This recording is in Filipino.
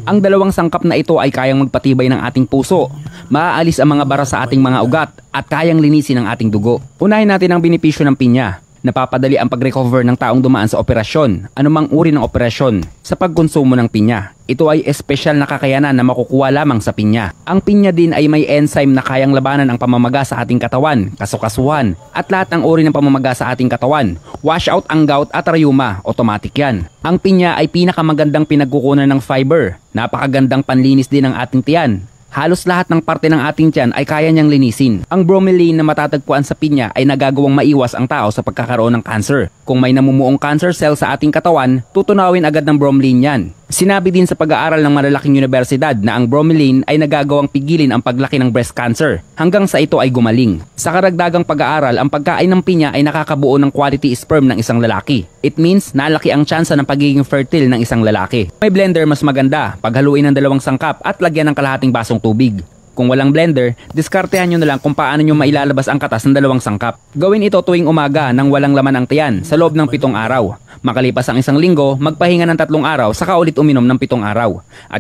Ang dalawang sangkap na ito ay kayang magpatibay ng ating puso, maaalis ang mga bara sa ating mga ugat at kayang linisin ang ating dugo. Unahin natin ang benepisyo ng pinya. Napapadali ang pag-recover ng taong dumaan sa operasyon, anumang uri ng operasyon, sa pagkonsumo ng pinya. Ito ay espesyal na kakayanan na makukuha lamang sa pinya. Ang pinya din ay may enzyme na kayang labanan ang pamamaga sa ating katawan, kasukasuhan, at lahat ng uri ng pamamaga sa ating katawan. Wash out ang gout at rheuma, automatic yan. Ang pinya ay pinakamagandang pinagkukunan ng fiber. Napakagandang panlinis din ng ating tiyan. Halos lahat ng parte ng ating tiyan ay kaya niyang linisin. Ang bromelain na matatagpuan sa pinya ay nagagawang maiwas ang tao sa pagkakaroon ng cancer. Kung may namumuong cancer cell sa ating katawan, tutunawin agad ng bromelain yan. Sinabi din sa pag-aaral ng malalaking universidad na ang bromelain ay nagagawang pigilin ang paglaki ng breast cancer hanggang sa ito ay gumaling. Sa karagdagang pag-aaral, ang pagkain ng pinya ay nakakabuo ng quality sperm ng isang lalaki. It means nalaki ang tsansa ng pagiging fertile ng isang lalaki. May blender mas maganda, paghaluin ng dalawang sangkap at lagyan ng kalahating basong tubig. Kung walang blender, diskartehan nyo na lang kung paano nyo mailalabas ang katas ng dalawang sangkap. Gawin ito tuwing umaga nang walang laman ang tiyan sa loob ng 7 araw. Makalipas ang 1 linggo, magpahinga ng 3 araw saka ulit uminom ng 7 araw. At